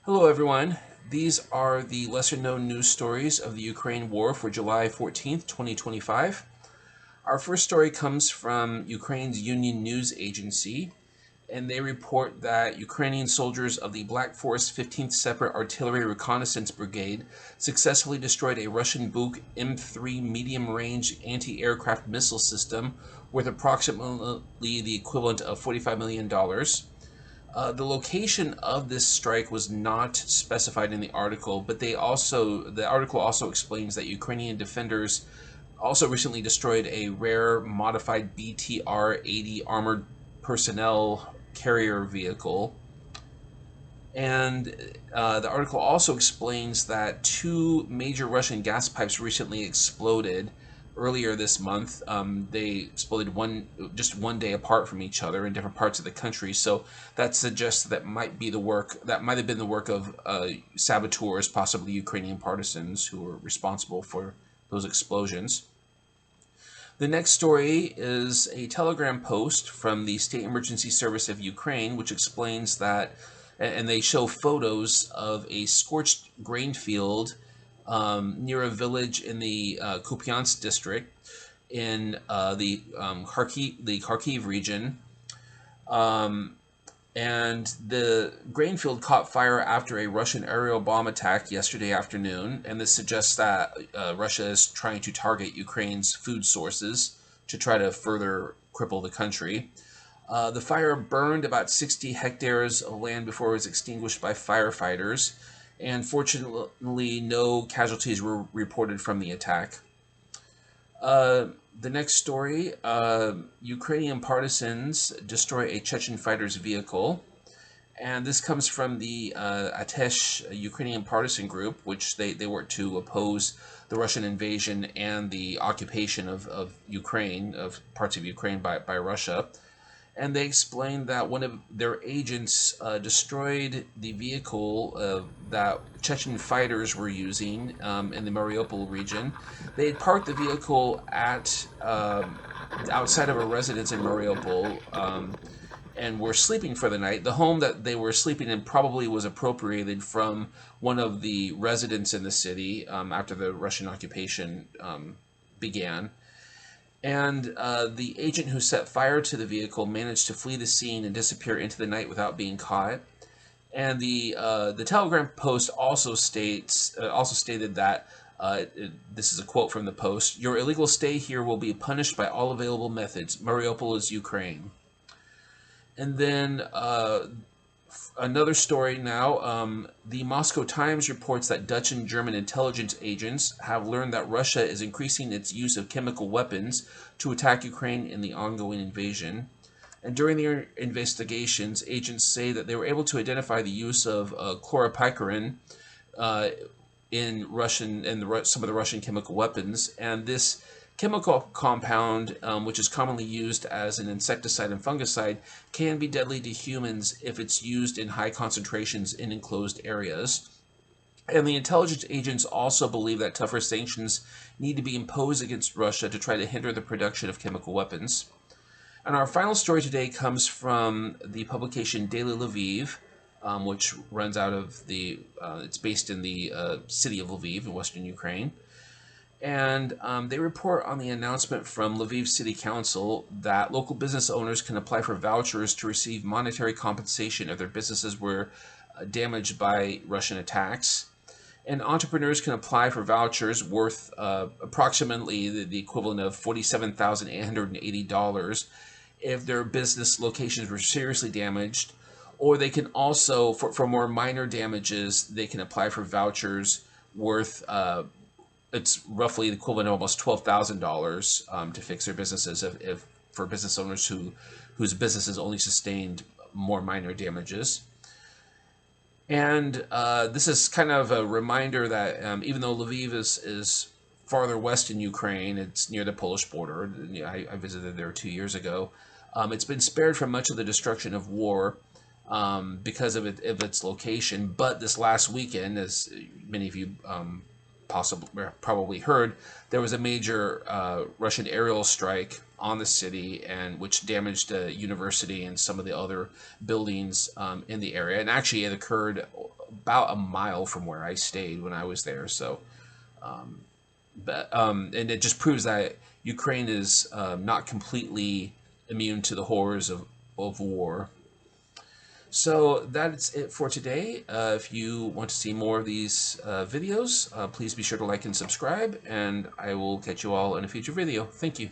Hello, everyone. These are the lesser known news stories of the Ukraine war for July 14th, 2025. Our first story comes from Ukraine's Union News Agency, and they report that Ukrainian soldiers of the Black Forest 15th Separate Artillery Reconnaissance Brigade successfully destroyed a Russian Buk M3 medium range anti aircraft missile system worth approximately the equivalent of $45 million. The location of this strike was not specified in the article, but the article also explains that Ukrainian defenders also recently destroyed a rare modified BTR-80 armored personnel carrier vehicle. And the article also explains that two major Russian gas pipes recently exploded earlier this month. They exploded just one day apart from each other in different parts of the country. So that suggests that might have been the work of saboteurs, possibly Ukrainian partisans who were responsible for those explosions. The next story is a telegram post from the State Emergency Service of Ukraine, which explains that, and they show photos of a scorched grain field near a village in the Kupiansk district in the Kharkiv region. Um, and the grain field caught fire after a Russian aerial bomb attack yesterday afternoon, and this suggests that Russia is trying to target Ukraine's food sources to try to further cripple the country. The fire burned about 60 hectares of land before it was extinguished by firefighters, and fortunately, no casualties were reported from the attack. The next story, Ukrainian partisans destroy a Chechen fighter's vehicle. And this comes from the Atesh Ukrainian partisan group, which they work to oppose the Russian invasion and the occupation of Ukraine, of parts of Ukraine by Russia. And they explained that one of their agents destroyed the vehicle that Chechen fighters were using in the Mariupol region. They had parked the vehicle at outside of a residence in Mariupol, and were sleeping for the night. The home that they were sleeping in probably was appropriated from one of the residents in the city after the Russian occupation began. And the agent who set fire to the vehicle managed to flee the scene and disappear into the night without being caught. And the Telegram post also stated that this is a quote from the post: "Your illegal stay here will be punished by all available methods. Mariupol is Ukraine." And then another story now. The Moscow Times reports that Dutch and German intelligence agents have learned that Russia is increasing its use of chemical weapons to attack Ukraine in the ongoing invasion. And during their investigations, agents say that they were able to identify the use of chlorpyrifos uh, some of the Russian chemical weapons, and this chemical compound, which is commonly used as an insecticide and fungicide, can be deadly to humans if it's used in high concentrations in enclosed areas. And the intelligence agents also believe that tougher sanctions need to be imposed against Russia to try to hinder the production of chemical weapons. And our final story today comes from the publication Daily Lviv, which runs out of it's based in the city of Lviv in western Ukraine. And they report on the announcement from Lviv City Council that local business owners can apply for vouchers to receive monetary compensation if their businesses were damaged by Russian attacks. And entrepreneurs can apply for vouchers worth approximately the equivalent of $47,880 if their business locations were seriously damaged. Or they can also, for more minor damages, they can apply for vouchers worth it's roughly the equivalent of almost $12,000 to fix their businesses if for business owners whose businesses only sustained more minor damages. And this is kind of a reminder that even though Lviv is farther west in Ukraine, it's near the Polish border. I visited there 2 years ago. It's been spared from much of the destruction of war because of its location. But this last weekend, as many of you probably heard, there was a major Russian aerial strike on the city, and which damaged a university and some of the other buildings in the area. And actually, it occurred about a mile from where I stayed when I was there. So, and it just proves that Ukraine is not completely immune to the horrors of war. So that's it for today. If you want to see more of these videos, please be sure to like and subscribe, and I will catch you all in a future video. Thank you.